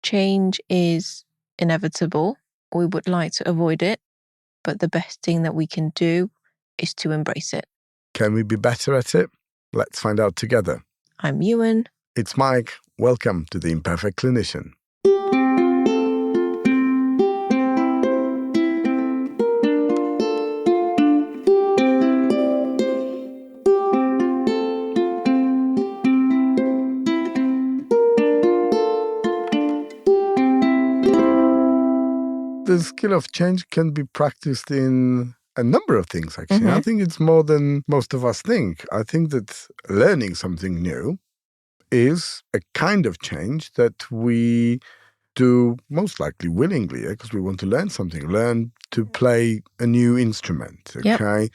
Change is inevitable. We would like to avoid it, but the best thing that we can do is to embrace it. Can we be better at it? Let's find out together. I'm Yuen. It's Mike. Welcome to the Imperfect Clinician. The skill of change can be practiced in a number of things, actually. Mm-hmm. I think it's more than most of us think. I think that learning something new is a kind of change that we do most likely willingly, because we want to learn something, learn to play a new instrument, okay? Yep.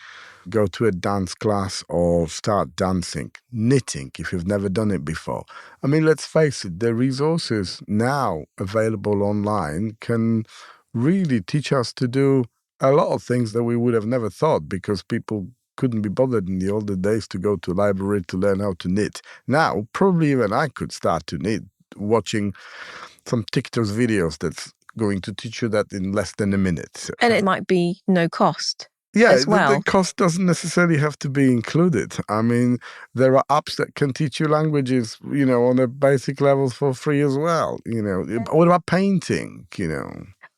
Go to a dance class or start dancing, knitting, if you've never done it before. I mean, let's face it, the resources now available online can really teach us to do a lot of things that we would have never thought, because people couldn't be bothered in the older days to go to a library to learn how to knit. Now, probably even I could start to knit watching some TikTok videos that's going to teach you that in less than a minute. And it might be no cost. Yeah, as well. The cost doesn't necessarily have to be included. I mean, there are apps that can teach you languages, on a basic level for free as well. What about painting,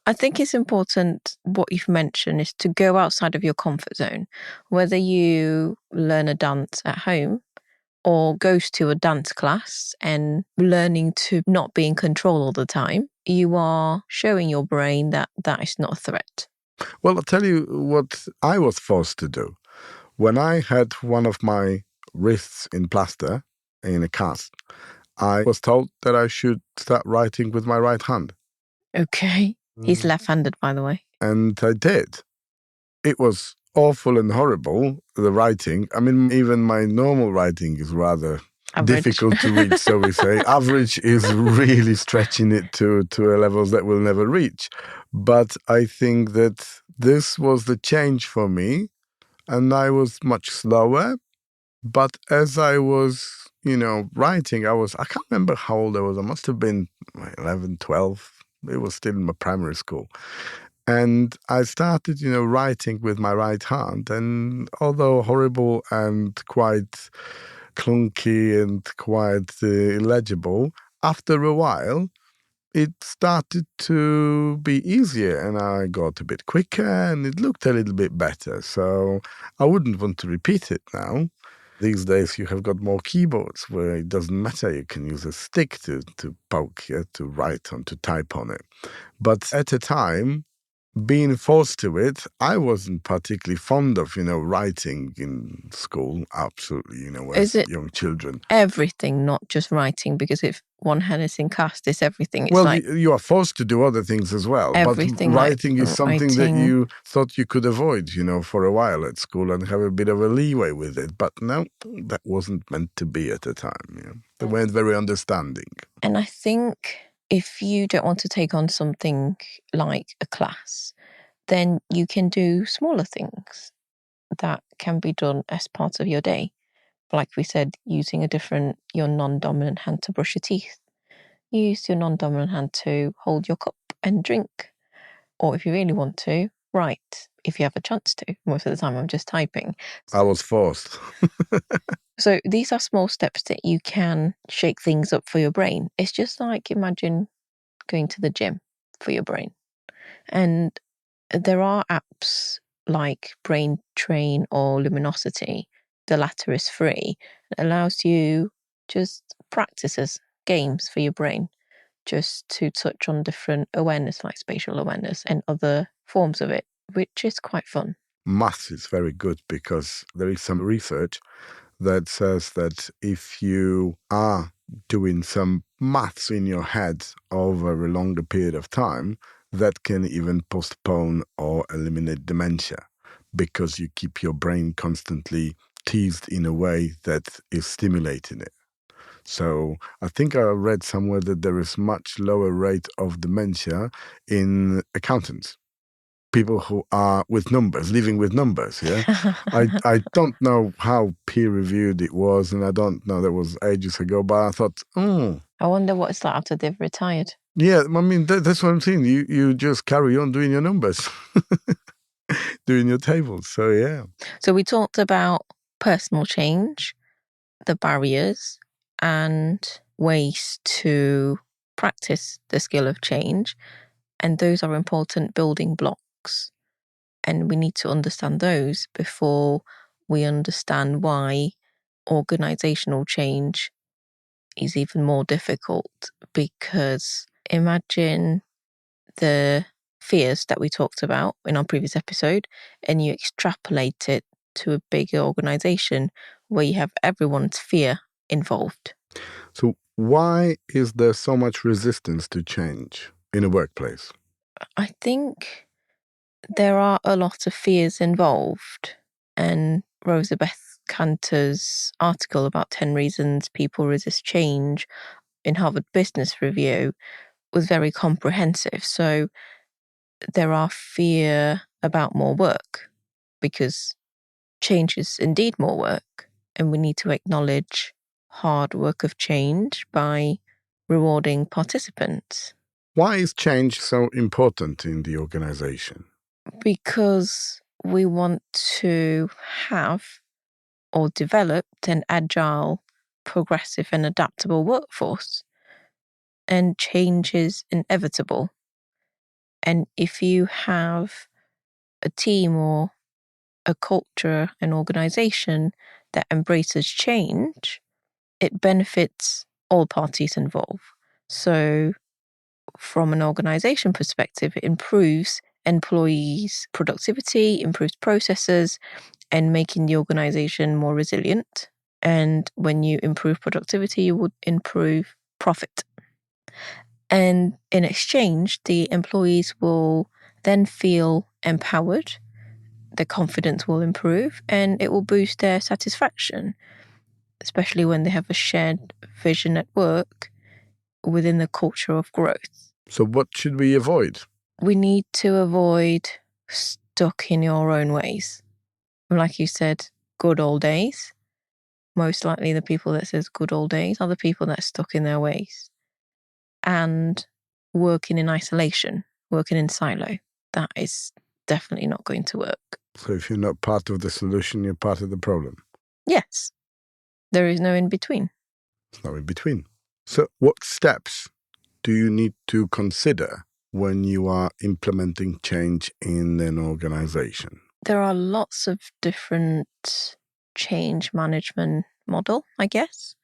I think it's important, what you've mentioned, is to go outside of your comfort zone. Whether you learn a dance at home or goes to a dance class and learning to not be in control all the time, you are showing your brain that that is not a threat. Well, I'll tell you what I was forced to do. When I had one of my wrists in plaster, in a cast, I was told that I should start writing with my right hand. Okay. He's left-handed, by the way. And I did. It was awful and horrible, the writing. I mean, even my normal writing is rather Average. difficult to reach, so we say. Average is really stretching it to levels that we'll never reach. But I think that this was the change for me, and I was much slower. But as I was, writing, I can't remember how old I was. I must have been 11, 12. It was still in my primary school. And I started, writing with my right hand. And although horrible and quite clunky and quite illegible, after a while, it started to be easier, and I got a bit quicker and it looked a little bit better. So I wouldn't want to repeat it now. These days you have got more keyboards where it doesn't matter. You can use a stick to poke, to write on, to type on it. But at a time, being forced to it, I wasn't particularly fond of, writing in school. Absolutely, as young children. Everything, not just writing, because if one hand is in cast, it's everything. It's you are forced to do other things as well. Everything, but writing is something that you thought you could avoid, for a while at school and have a bit of a leeway with it. But no, that wasn't meant to be at the time. They weren't very understanding. And I think if you don't want to take on something like a class, then you can do smaller things that can be done as part of your day. Like we said, using your non-dominant hand to brush your teeth. Use your non-dominant hand to hold your cup and drink. Or if you really want to, write, if you have a chance to. Most of the time I'm just typing. I was forced. So these are small steps that you can shake things up for your brain. It's just like, imagine going to the gym for your brain. And there are apps like Brain Train or Luminosity. The latter is free. It allows you just practices, games for your brain, just to touch on different awareness, like spatial awareness and other forms of it, which is quite fun. Maths is very good, because there is some research that says that if you are doing some maths in your head over a longer period of time, that can even postpone or eliminate dementia, because you keep your brain constantly teased in a way that is stimulating it. So I think I read somewhere that there is much lower rate of dementia in accountants. people who are with numbers, living with numbers. Yeah, I don't know how peer-reviewed it was, and I don't know, that was ages ago. But I thought, I wonder what it's like after they've retired. yeah, I mean that's what I'm saying. You just carry on doing your numbers, doing your tables. So yeah. So we talked about personal change, the barriers, and ways to practice the skill of change. And those are important building blocks. And we need to understand those before we understand why organizational change is even more difficult. Because imagine the fears that we talked about in our previous episode, and you extrapolate it to a bigger organization where you have everyone's fear involved. So why is there so much resistance to change in a workplace? I think there are a lot of fears involved, and Rosa Beth Cantor's article about 10 reasons people resist change in Harvard Business Review was very comprehensive. So there are fear about more work, because change is indeed more work, and we need to acknowledge hard work of change by rewarding participants. Why is change so important in the organization? Because we want to have or develop an agile, progressive, and adaptable workforce. And change is inevitable. And if you have a team or a culture, an organization that embraces change, it benefits all parties involved. So from an organization perspective, it improves employees' productivity, improves processes, and making the organization more resilient. And when you improve productivity, you would improve profit. And in exchange, the employees will then feel empowered, their confidence will improve, and it will boost their satisfaction, especially when they have a shared vision at work within the culture of growth. So what should we avoid? We need to avoid stuck in your own ways. Like you said, good old days. Most likely the people that says good old days are the people that are stuck in their ways. And working in isolation, working in silo, that is definitely not going to work. So if you're not part of the solution, you're part of the problem. Yes, there is no in between. It's no in between. So what steps do you need to consider when you are implementing change in an organization? There are lots of different change management model, I guess.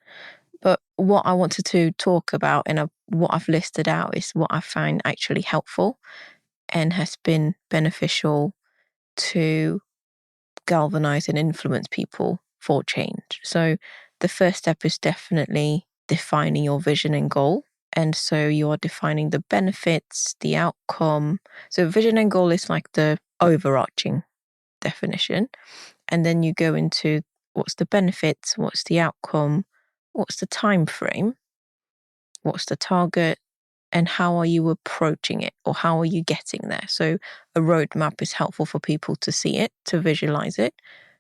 But what I wanted to talk about and what I've listed out is what I find actually helpful and has been beneficial to galvanize and influence people for change. So the first step is definitely defining your vision and goal. And so you are defining the benefits, the outcome. So vision and goal is like the overarching definition. And then you go into what's the benefits, what's the outcome, what's the time frame, what's the target, and how are you approaching it, or how are you getting there? So a roadmap is helpful for people to see it, to visualize it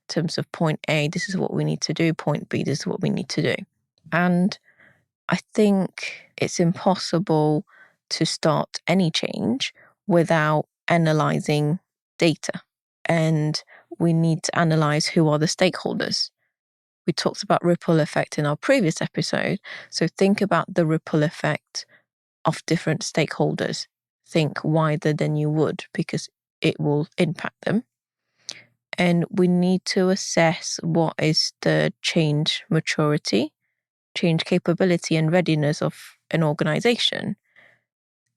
in terms of point A, this is what we need to do, point B, this is what we need to do. And I think it's impossible to start any change without analyzing data. And we need to analyze who are the stakeholders. We talked about ripple effect in our previous episode. So think about the ripple effect of different stakeholders. Think wider than you would, because it will impact them. And we need to assess what is the change maturity, change capability and readiness of an organization,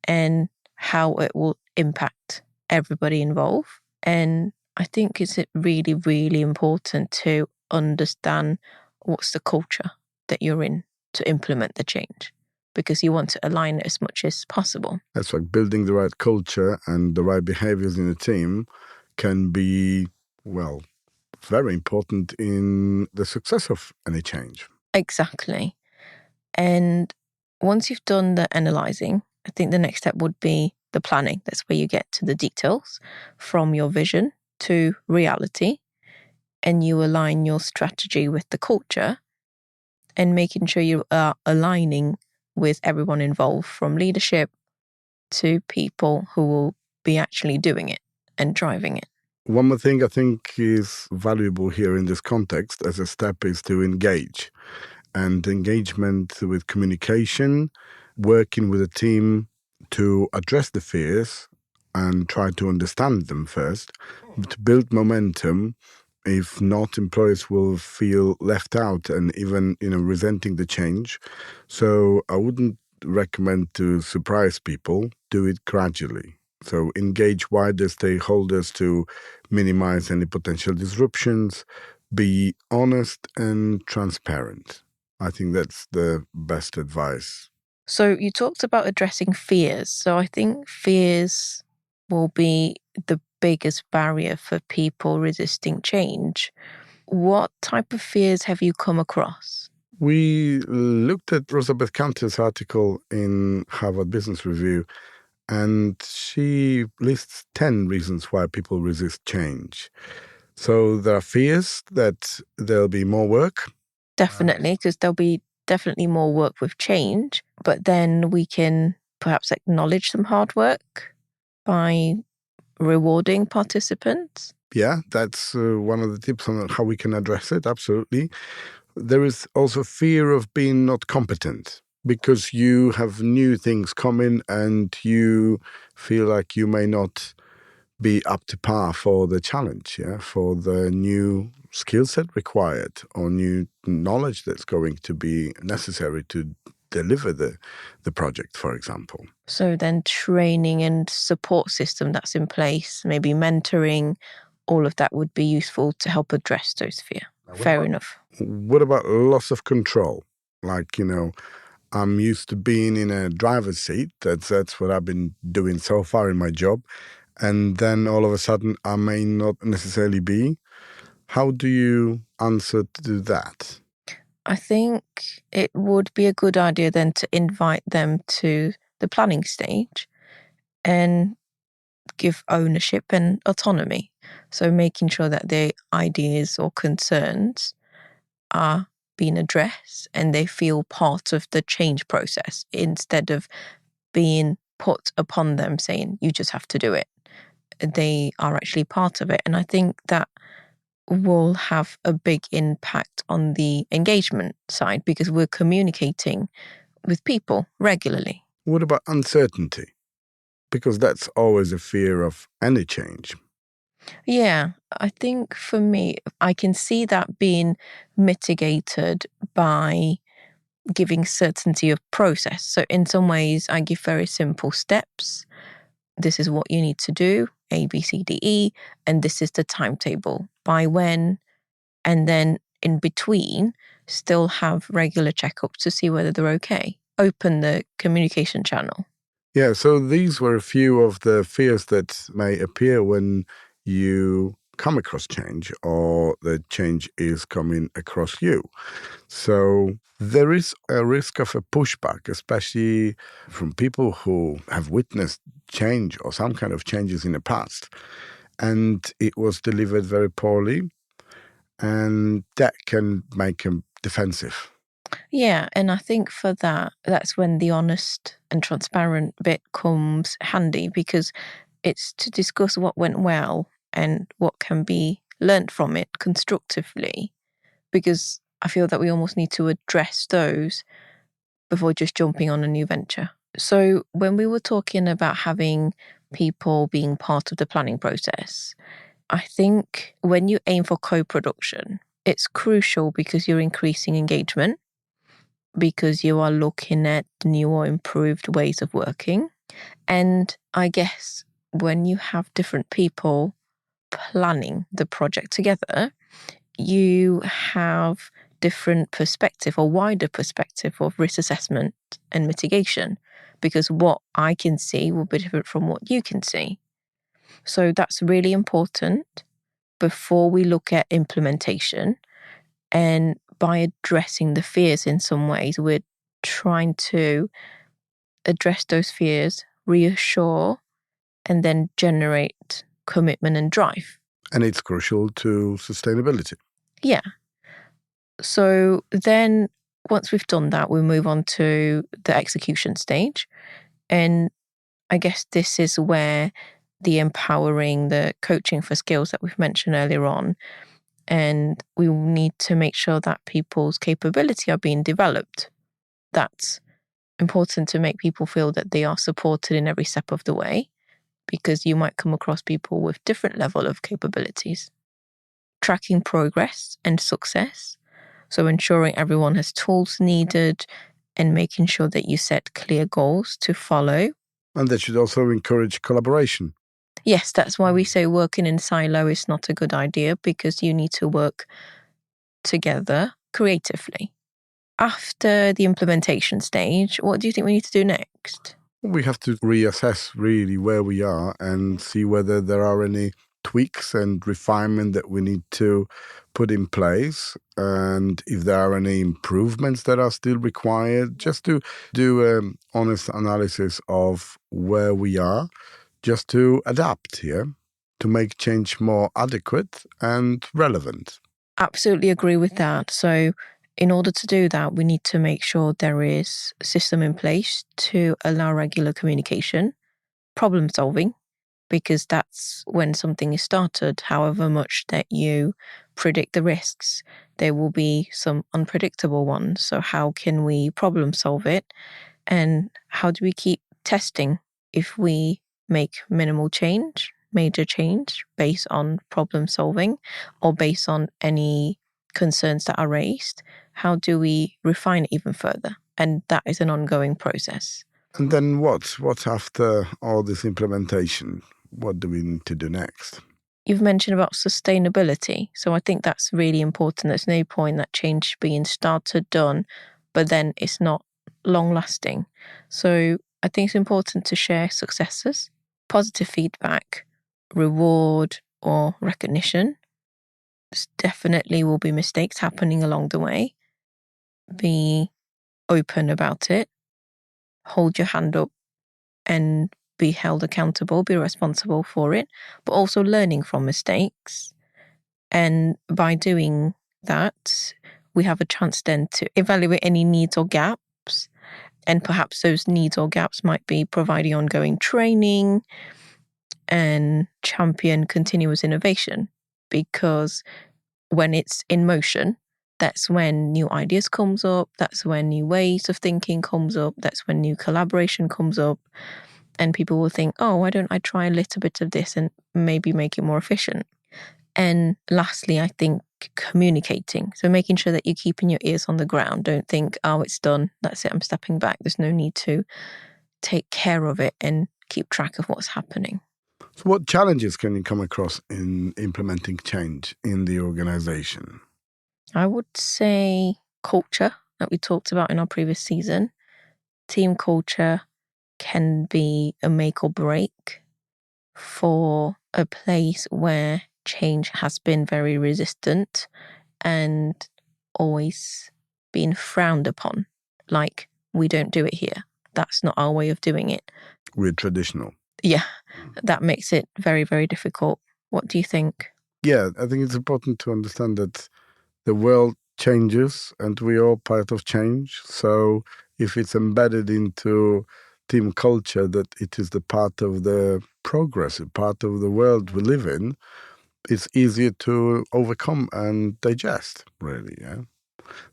and how it will impact everybody involved. And I think it's really, really important to understand what's the culture that you're in to implement the change, because you want to align it as much as possible. That's like building the right culture and the right behaviors in a team can be, well, very important in the success of any change. Exactly. And once you've done the analyzing, I think the next step would be the planning. That's where you get to the details from your vision to reality, and you align your strategy with the culture and making sure you are aligning with everyone involved, from leadership to people who will be actually doing it and driving it. One more thing I think is valuable here in this context as a step is to engage. And engagement with communication, working with a team to address the fears and try to understand them first, to build momentum. If not, employees will feel left out and even, resenting the change. So I wouldn't recommend to surprise people. Do it gradually. So engage wider stakeholders to minimize any potential disruptions. Be honest and transparent. I think that's the best advice. So you talked about addressing fears. So I think fears will be the biggest barrier for people resisting change. What type of fears have you come across? We looked at Elizabeth Cantor's article in Harvard Business Review, and she lists 10 reasons why people resist change. So there are fears that there'll be more work. Definitely, because there'll be definitely more work with change, but then we can perhaps acknowledge some hard work by rewarding participants. Yeah, that's one of the tips on how we can address it, absolutely. There is also fear of being not competent because you have new things coming and you feel like you may not be up to par for the challenge, for the new skill set required or new knowledge that's going to be necessary to deliver the project, for example. So then training and support system that's in place, maybe mentoring, all of that would be useful to help address those fears. Fair enough. What about loss of control? Like, I'm used to being in a driver's seat. That's what I've been doing so far in my job. And then all of a sudden, I may not necessarily be. How do you answer to that? I think it would be a good idea then to invite them to the planning stage and give ownership and autonomy. So making sure that their ideas or concerns are being addressed and they feel part of the change process instead of being put upon them saying, you just have to do it. They are actually part of it. And I think that will have a big impact on the engagement side because we're communicating with people regularly. What about uncertainty? Because that's always a fear of any change. Yeah, I think for me, I can see that being mitigated by giving certainty of process. So in some ways, I give very simple steps. This is what you need to do, A, B, C, D, E, and this is the timetable by when, and then in between, still have regular checkups to see whether they're okay. Open the communication channel. Yeah, so these were a few of the fears that may appear when you come across change or the change is coming across you. So there is a risk of a pushback, especially from people who have witnessed change or some kind of changes in the past. And it was delivered very poorly, and that can make them defensive. Yeah, and I think for that, that's when the honest and transparent bit comes handy because it's to discuss what went well and what can be learnt from it constructively. Because I feel that we almost need to address those before just jumping on a new venture. So when we were talking about having people being part of the planning process, I think when you aim for co-production, it's crucial because you're increasing engagement, because you are looking at new or improved ways of working. And I guess when you have different people planning the project together, you have different perspective or wider perspective of risk assessment and mitigation, because what I can see will be different from what you can see. So that's really important before we look at implementation. And by addressing the fears in some ways, we're trying to address those fears, reassure, and then generate commitment and drive. And it's crucial to sustainability. Yeah. So then once we've done that, we move on to the execution stage. And I guess this is where the empowering, the coaching for skills that we've mentioned earlier on, and we need to make sure that people's capability are being developed. That's important to make people feel that they are supported in every step of the way, because you might come across people with different level of capabilities. Tracking progress and success. So ensuring everyone has tools needed and making sure that you set clear goals to follow. And that should also encourage collaboration. Yes, that's why we say working in silo is not a good idea, because you need to work together creatively. After the implementation stage, what do you think we need to do next? We have to reassess really where we are and see whether there are any tweaks and refinement that we need to put in place, and if there are any improvements that are still required, just to do an honest analysis of where we are, just to adapt here, to make change more adequate and relevant. Absolutely agree with that. So in order to do that, we need to make sure there is a system in place to allow regular communication, problem solving, because that's when something is started. However much that you predict the risks, there will be some unpredictable ones. So how can we problem solve it? And how do we keep testing if we make minimal change, major change based on problem solving or based on any concerns that are raised? How do we refine it even further? And that is an ongoing process. And then what? What after all this implementation? What do we need to do next? You've mentioned about sustainability. So I think that's really important. There's no point that change being started, done, but then it's not long lasting. So I think it's important to share successes, positive feedback, reward, or recognition. There definitely will be mistakes happening along the way. Be open about it. Hold your hand up and be held accountable, be responsible for it, but also learning from mistakes. And by doing that, we have a chance then to evaluate any needs or gaps. And perhaps those needs or gaps might be providing ongoing training and champion continuous innovation. Because when it's in motion, that's when new ideas comes up, that's when new ways of thinking comes up, that's when new collaboration comes up. And people will think, oh, why don't I try a little bit of this and maybe make it more efficient? And lastly, I think communicating. So making sure that you're keeping your ears on the ground. Don't think, oh, it's done. That's it. I'm stepping back. There's no need to take care of it and keep track of what's happening. So what challenges can you come across in implementing change in the organization? I would say culture that we talked about in our previous season. Team culture can be a make or break for a place where change has been very resistant and always been frowned upon. Like, we don't do it here. That's not our way of doing it. We're traditional. Yeah, that makes it very, very difficult. What do you think? Yeah, I think it's important to understand that the world changes and we're all part of change. So if it's embedded into team culture that it is the part of the progress, a part of the world we live in, it's easier to overcome and digest, really. Yeah.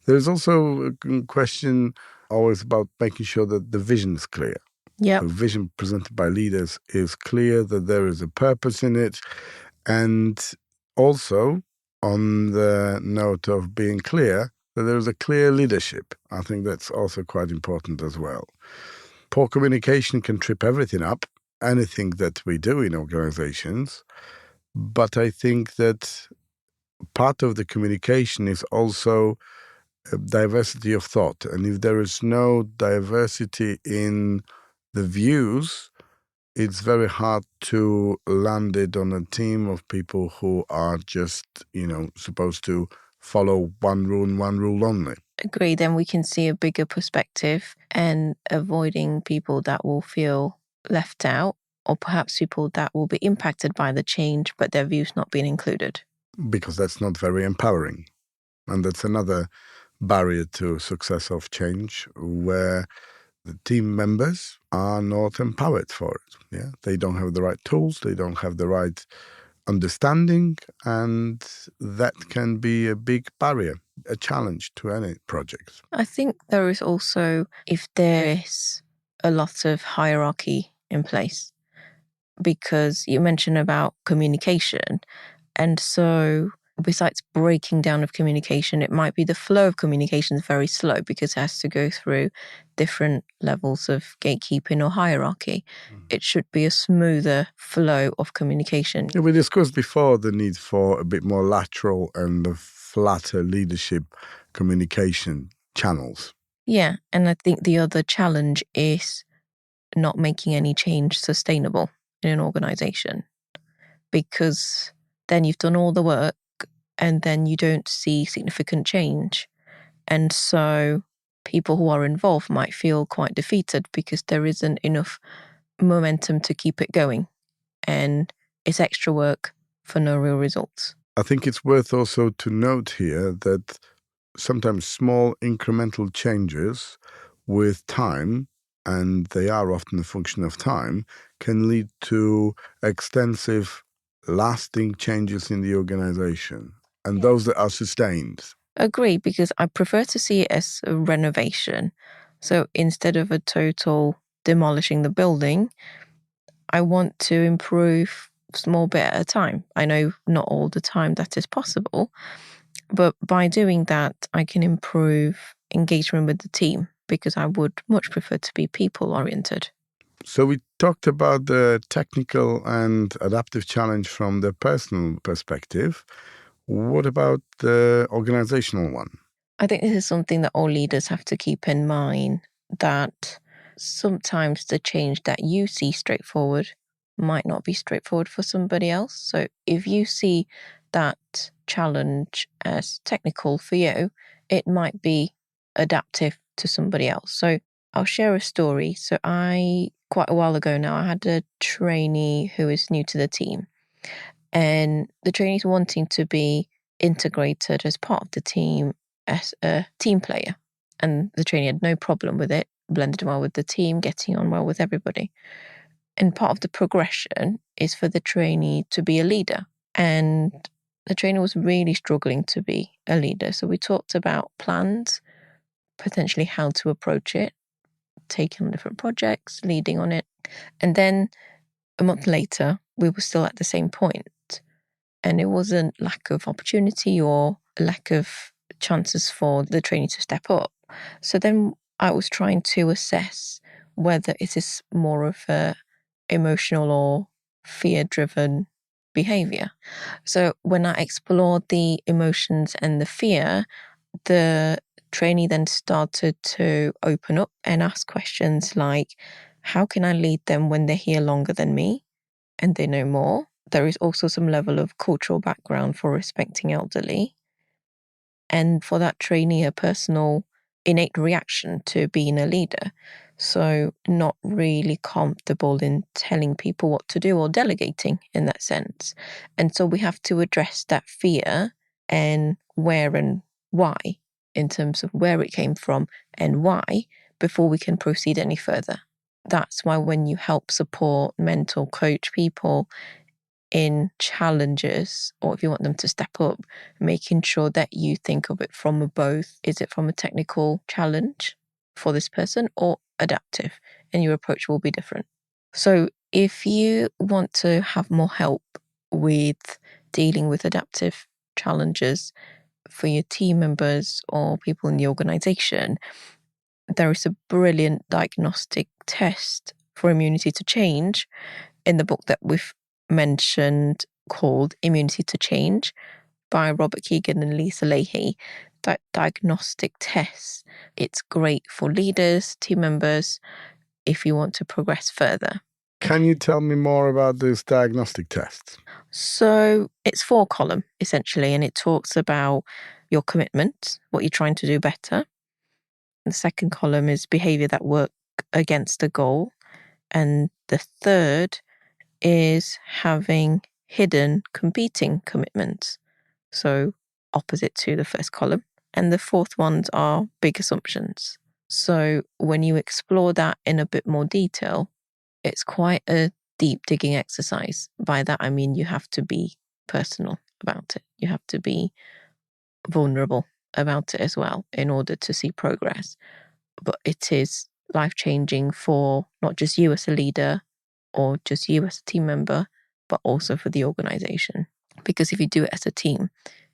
There's also a question always about making sure that the vision is clear. Yeah. The vision presented by leaders is clear, that there is a purpose in it. And also, on the note of being clear, that there is a clear leadership. I think that's also quite important as well. Poor communication can trip everything up, anything that we do in organizations. But I think that part of the communication is also diversity of thought. And if there is no diversity in the views, it's very hard to land it on a team of people who are just, supposed to follow one rule and one rule only. Agree, then we can see a bigger perspective and avoiding people that will feel left out, or perhaps people that will be impacted by the change but their views not being included. Because that's not very empowering. And that's another barrier to success of change, where the team members are not empowered for it. Yeah, they don't have the right tools, they don't have the right understanding, and that can be a big barrier, a challenge to any project. I think there is also, if there is a lot of hierarchy in place, because you mentioned about communication. And so besides breaking down of communication, it might be the flow of communication is very slow because it has to go through different levels of gatekeeping or hierarchy. It should be a smoother flow of communication. Yeah, we discussed before the need for a bit more lateral and a flatter leadership communication channels. Yeah, and I think the other challenge is not making any change sustainable in an organization, because then you've done all the work and then you don't see significant change. And so people who are involved might feel quite defeated because there isn't enough momentum to keep it going. And it's extra work for no real results. I think it's worth also to note here that sometimes small incremental changes with time, and they are often a function of time, can lead to extensive, lasting changes in the organization, and those that are sustained. Agree, because I prefer to see it as a renovation. So instead of a total demolishing the building, I want to improve small bit at a time. I know not all the time that is possible, but by doing that, I can improve engagement with the team, because I would much prefer to be people-oriented. So we talked about the technical and adaptive challenge from the personal perspective. What about the organizational one? I think this is something that all leaders have to keep in mind, that sometimes the change that you see straightforward might not be straightforward for somebody else. So if you see that challenge as technical for you, it might be adaptive to somebody else. So I'll share a story. So quite a while ago now, I had a trainee who is new to the team, and the trainee's wanting to be integrated as part of the team as a team player. And the trainee had no problem with it, blended well with the team, getting on well with everybody. And part of the progression is for the trainee to be a leader. And the trainee was really struggling to be a leader. So we talked about plans, potentially how to approach it, taking on different projects, leading on it. And then a month later, we were still at the same point. And it wasn't lack of opportunity or lack of chances for the trainee to step up. So then I was trying to assess whether it is more of a emotional or fear-driven behavior. So when I explored the emotions and the fear, the trainee then started to open up and ask questions like, how can I lead them when they're here longer than me and they know more? There is also some level of cultural background for respecting elderly. And for that trainee, a personal innate reaction to being a leader. So not really comfortable in telling people what to do or delegating in that sense. And so we have to address that fear and where and why, in terms of where it came from and why, before we can proceed any further. That's why when you help support, mentor, coach people in challenges, or if you want them to step up, making sure that you think of it from a both. Is it from a technical challenge for this person or adaptive? And your approach will be different. So if you want to have more help with dealing with adaptive challenges for your team members or people in the organization, there is a brilliant diagnostic test for immunity to change in the book that we've mentioned, called Immunity to Change by Robert Keegan and Lisa Leahy. That diagnostic test, it's great for leaders, team members, if you want to progress further. Can you tell me more about this diagnostic test? So it's 4-column essentially, and it talks about your commitment, what you're trying to do better, The second column is behavior that work against a goal. And the third is having hidden competing commitments. So opposite to the first column. And the fourth ones are big assumptions. So when you explore that in a bit more detail, it's quite a deep digging exercise. By that, I mean you have to be personal about it. You have to be vulnerable about it as well in order to see progress. But it is life-changing for not just you as a leader or just you as a team member, but also for the organization. Because if you do it as a team,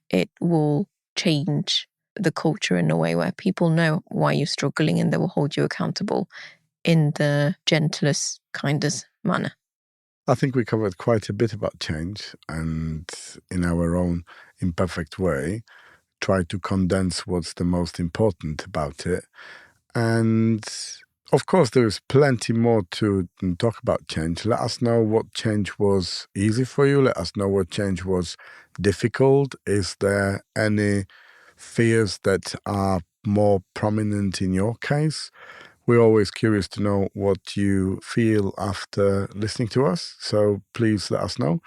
it will change the culture in a way where people know why you're struggling and they will hold you accountable in the gentlest, kindest manner. I think we covered quite a bit about change, and in our own imperfect way, try to condense what's the most important about it. And of course, there is plenty more to talk about change. Let us know what change was easy for you. Let us know what change was difficult. Is there any fears that are more prominent in your case? We're always curious to know what you feel after listening to us. So please let us know.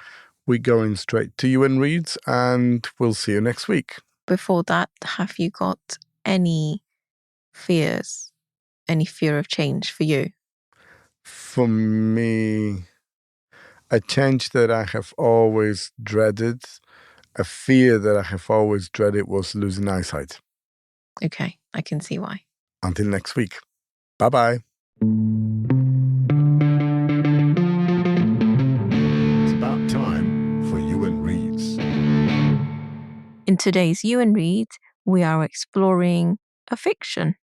We're going straight to Yuen Reads, and we'll see you next week. Before that, have you got any fears, any fear of change for you? For me, a change that I have always dreaded, a fear that I have always dreaded was losing eyesight. Okay, I can see why. Until next week. Bye-bye. It's about time for Yuen Reads. In today's Yuen Read, we are exploring a fiction.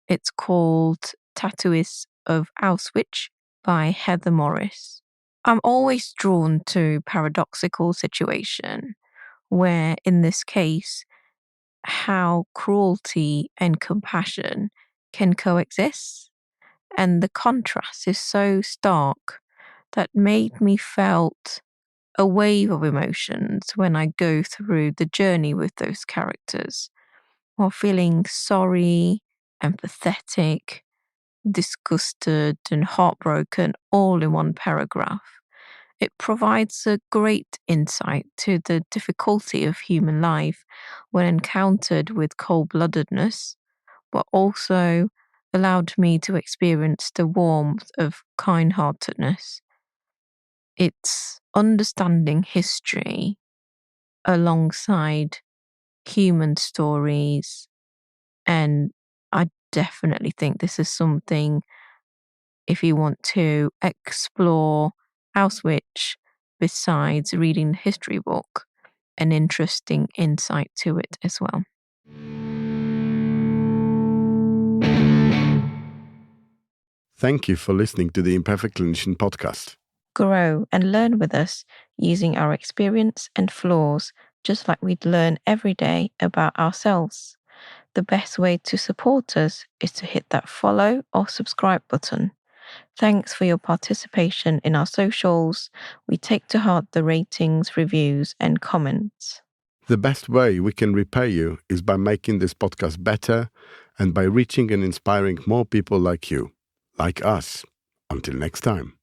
It's called Tattooist of Auschwitz by Heather Morris. I'm always drawn to paradoxical situation where, in this case, how cruelty and compassion can coexist. And the contrast is so stark that made me felt a wave of emotions when I go through the journey with those characters, while feeling sorry, empathetic, disgusted, and heartbroken all in one paragraph. It provides a great insight to the difficulty of human life when encountered with cold-bloodedness, but also allowed me to experience the warmth of kind-heartedness. It's understanding history alongside human stories, and I definitely think this is something, if you want to explore Auschwitz besides reading the history book, an interesting insight to it as well. Thank you for listening to the Imperfect Clinician podcast. Grow and learn with us using our experience and flaws, just like we'd learn every day about ourselves. The best way to support us is to hit that follow or subscribe button. Thanks for your participation in our socials. We take to heart the ratings, reviews, and comments. The best way we can repay you is by making this podcast better and by reaching and inspiring more people like you, like us. Until next time.